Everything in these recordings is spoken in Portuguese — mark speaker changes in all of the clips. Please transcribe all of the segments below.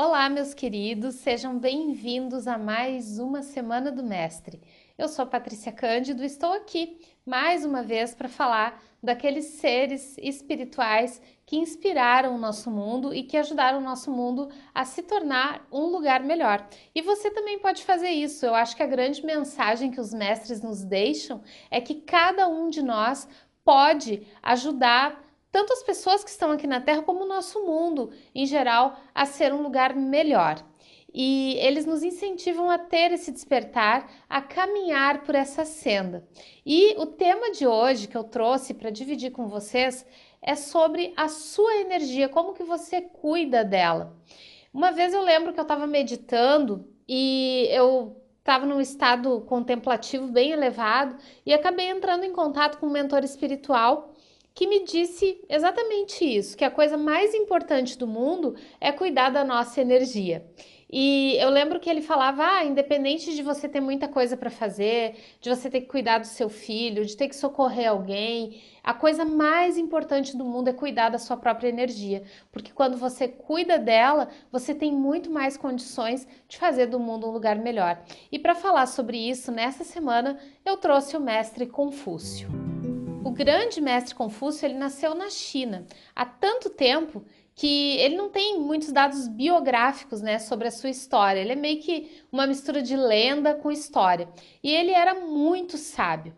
Speaker 1: Olá, meus queridos, sejam bem-vindos a mais uma Semana do Mestre. Eu sou a Patrícia Cândido e estou aqui mais uma vez para falar daqueles seres espirituais que inspiraram o nosso mundo e que ajudaram o nosso mundo a se tornar um lugar melhor. E você também pode fazer isso. Eu acho que a grande mensagem que os mestres nos deixam é que cada um de nós pode ajudar tanto as pessoas que estão aqui na Terra como o nosso mundo em geral a ser um lugar melhor. E eles nos incentivam a ter esse despertar, a caminhar por essa senda. E o tema de hoje que eu trouxe para dividir com vocês é sobre a sua energia, como que você cuida dela. Uma vez eu lembro que eu estava meditando e eu estava num estado contemplativo bem elevado e acabei entrando em contato com um mentor espiritual que me disse exatamente isso, que a coisa mais importante do mundo é cuidar da nossa energia. E eu lembro que ele falava, independente de você ter muita coisa para fazer, de você ter que cuidar do seu filho, de ter que socorrer alguém, a coisa mais importante do mundo é cuidar da sua própria energia, porque quando você cuida dela, você tem muito mais condições de fazer do mundo um lugar melhor. E para falar sobre isso, nessa semana eu trouxe o mestre Confúcio. O grande mestre Confúcio, ele nasceu na China há tanto tempo que ele não tem muitos dados biográficos, né, sobre a sua história. Ele é meio que uma mistura de lenda com história. E ele era muito sábio.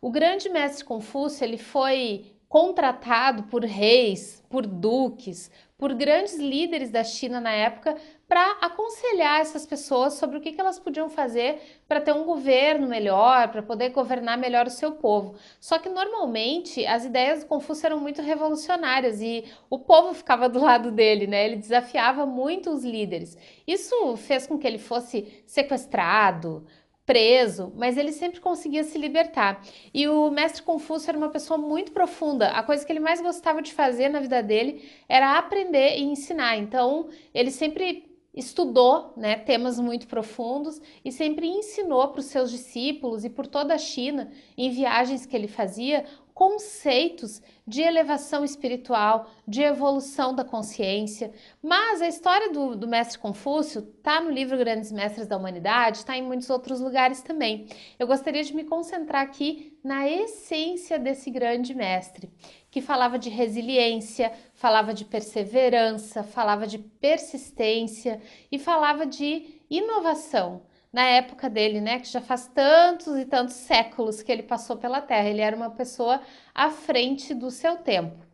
Speaker 1: O grande mestre Confúcio, ele foi contratado por reis, por duques, por grandes líderes da China na época para aconselhar essas pessoas sobre o que elas podiam fazer para ter um governo melhor, para poder governar melhor o seu povo. Só que normalmente as ideias do Confúcio eram muito revolucionárias e o povo ficava do lado dele, né? Ele desafiava muito os líderes. Isso fez com que ele fosse sequestrado, preso, mas ele sempre conseguia se libertar. E o mestre Confúcio era uma pessoa muito profunda. A coisa que ele mais gostava de fazer na vida dele era aprender e ensinar. Então, ele sempre estudou, né, temas muito profundos e sempre ensinou para os seus discípulos e por toda a China, em viagens que ele fazia, conceitos de elevação espiritual, de evolução da consciência. Mas a história do mestre Confúcio está no livro Grandes Mestres da Humanidade, está em muitos outros lugares também. Eu gostaria de me concentrar aqui na essência desse grande mestre, que falava de resiliência, falava de perseverança, falava de persistência e falava de inovação. Na época dele, né, que já faz tantos e tantos séculos que ele passou pela Terra, ele era uma pessoa à frente do seu tempo.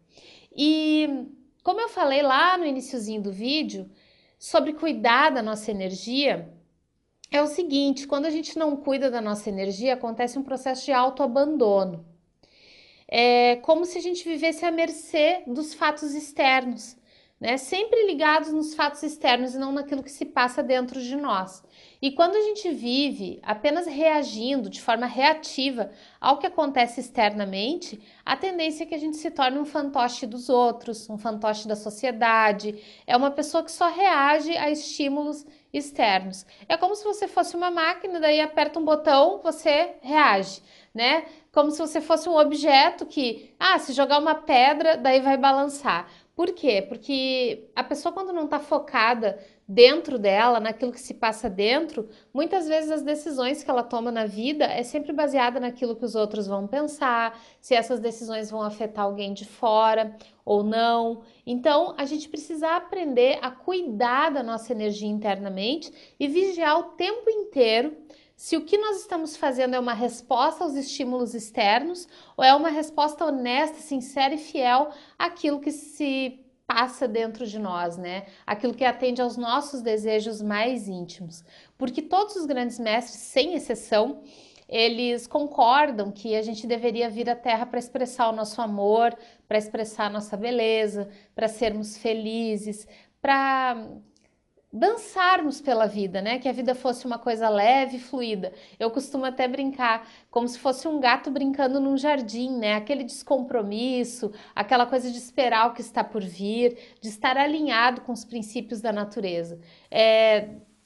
Speaker 1: E como eu falei lá no iniciozinho do vídeo, sobre cuidar da nossa energia, é o seguinte, quando a gente não cuida da nossa energia, acontece um processo de autoabandono. É como se a gente vivesse à mercê dos fatos externos, né? Sempre ligados nos fatos externos e não naquilo que se passa dentro de nós. E quando a gente vive apenas reagindo de forma reativa ao que acontece externamente, a tendência é que a gente se torne um fantoche dos outros, um fantoche da sociedade, é uma pessoa que só reage a estímulos externos. É como se você fosse uma máquina, daí aperta um botão, você reage, né? Como se você fosse um objeto que, se jogar uma pedra, daí vai balançar. Por quê? Porque a pessoa, quando não está focada dentro dela, naquilo que se passa dentro, muitas vezes as decisões que ela toma na vida é sempre baseada naquilo que os outros vão pensar, se essas decisões vão afetar alguém de fora ou não. Então, a gente precisa aprender a cuidar da nossa energia internamente e vigiar o tempo inteiro se o que nós estamos fazendo é uma resposta aos estímulos externos ou é uma resposta honesta, sincera e fiel àquilo que se passa dentro de nós, né? Aquilo que atende aos nossos desejos mais íntimos. Porque todos os grandes mestres, sem exceção, eles concordam que a gente deveria vir à Terra para expressar o nosso amor, para expressar a nossa beleza, para sermos felizes, para dançarmos pela vida, né? Que a vida fosse uma coisa leve e fluida. Eu costumo até brincar como se fosse um gato brincando num jardim, né? Aquele descompromisso, aquela coisa de esperar o que está por vir, de estar alinhado com os princípios da natureza.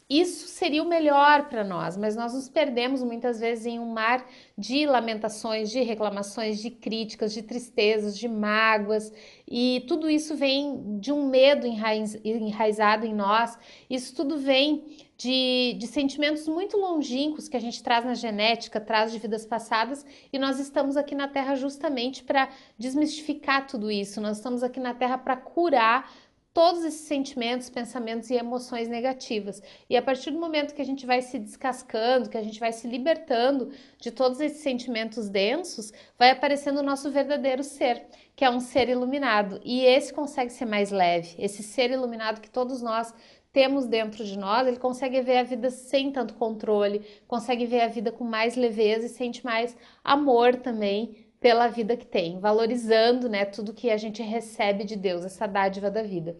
Speaker 1: Isso seria o melhor para nós, mas nós nos perdemos muitas vezes em um mar de lamentações, de reclamações, de críticas, de tristezas, de mágoas, e tudo isso vem de um medo enraizado em nós, isso tudo vem de sentimentos muito longínquos que a gente traz na genética, traz de vidas passadas, e nós estamos aqui na Terra justamente para desmistificar tudo isso, nós estamos aqui na Terra para curar todos esses sentimentos, pensamentos e emoções negativas. E a partir do momento que a gente vai se descascando, que a gente vai se libertando de todos esses sentimentos densos, vai aparecendo o nosso verdadeiro ser, que é um ser iluminado. E esse consegue ser mais leve. Esse ser iluminado que todos nós temos dentro de nós, ele consegue ver a vida sem tanto controle, consegue ver a vida com mais leveza e sente mais amor também pela vida que tem, valorizando, né, tudo que a gente recebe de Deus, essa dádiva da vida.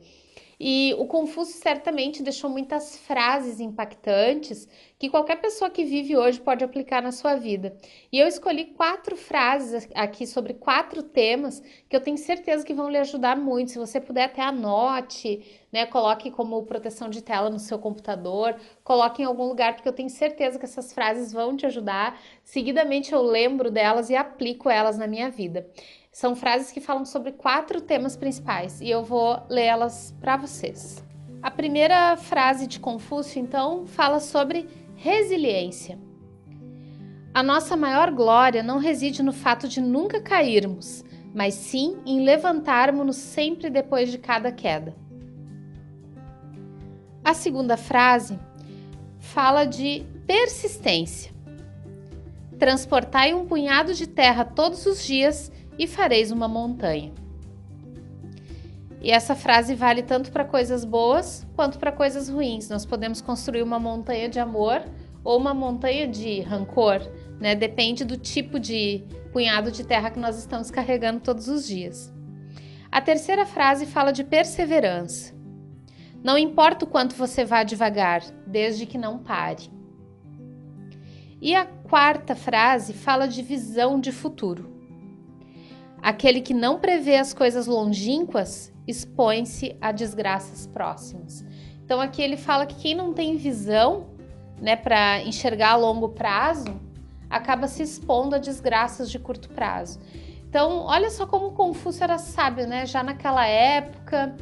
Speaker 1: E o Confúcio certamente deixou muitas frases impactantes que qualquer pessoa que vive hoje pode aplicar na sua vida. E eu escolhi 4 frases aqui sobre 4 temas que eu tenho certeza que vão lhe ajudar muito. Se você puder, até anote, né? Coloque como proteção de tela no seu computador, coloque em algum lugar, porque eu tenho certeza que essas frases vão te ajudar. Seguidamente eu lembro delas e aplico elas na minha vida. São frases que falam sobre 4 temas principais e eu vou ler elas para vocês. A primeira frase de Confúcio, então, fala sobre resiliência. A nossa maior glória não reside no fato de nunca cairmos, mas sim em levantarmos-nos sempre depois de cada queda. A segunda frase fala de persistência. Transportai um punhado de terra todos os dias e fareis uma montanha. E essa frase vale tanto para coisas boas quanto para coisas ruins. Nós podemos construir uma montanha de amor ou uma montanha de rancor, né? Depende do tipo de punhado de terra que nós estamos carregando todos os dias. A terceira frase fala de perseverança. Não importa o quanto você vá devagar, desde que não pare. E a quarta frase fala de visão de futuro. Aquele que não prevê as coisas longínquas expõe-se a desgraças próximas. Então aqui ele fala que quem não tem visão, né, para enxergar a longo prazo, acaba se expondo a desgraças de curto prazo. Então olha só como Confúcio era sábio, né? Já naquela época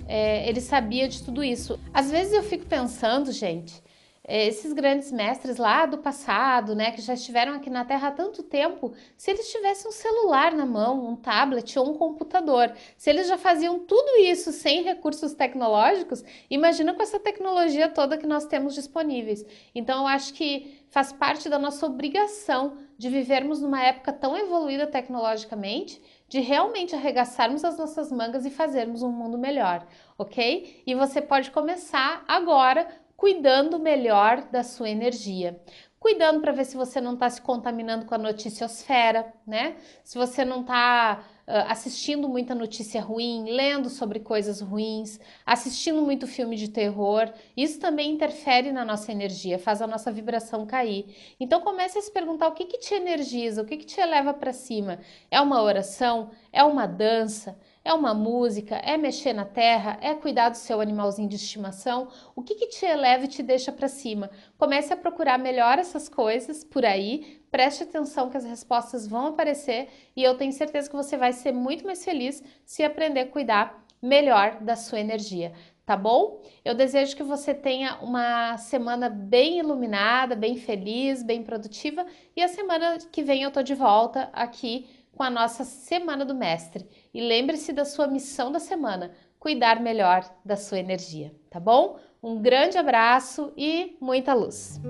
Speaker 1: ele sabia de tudo isso. Às vezes eu fico pensando, gente, esses grandes mestres lá do passado, né, que já estiveram aqui na Terra há tanto tempo, se eles tivessem um celular na mão, um tablet ou um computador, se eles já faziam tudo isso sem recursos tecnológicos, imagina com essa tecnologia toda que nós temos disponíveis. Então eu acho que faz parte da nossa obrigação de vivermos numa época tão evoluída tecnologicamente, de realmente arregaçarmos as nossas mangas e fazermos um mundo melhor, ok? E você pode começar agora cuidando melhor da sua energia. Cuidando para ver se você não está se contaminando com a noticiosfera, né? Se você não está assistindo muita notícia ruim, lendo sobre coisas ruins, assistindo muito filme de terror. Isso também interfere na nossa energia, faz a nossa vibração cair. Então comece a se perguntar o que te energiza, o que te eleva para cima. É uma oração? É uma dança? É uma música? É mexer na terra? É cuidar do seu animalzinho de estimação? O que te eleva e te deixa para cima? Comece a procurar melhor essas coisas por aí, preste atenção que as respostas vão aparecer e eu tenho certeza que você vai ser muito mais feliz se aprender a cuidar melhor da sua energia. Tá bom? Eu desejo que você tenha uma semana bem iluminada, bem feliz, bem produtiva e a semana que vem eu tô de volta aqui com a nossa Semana do Mestre. E lembre-se da sua missão da semana, cuidar melhor da sua energia, tá bom? Um grande abraço e muita luz!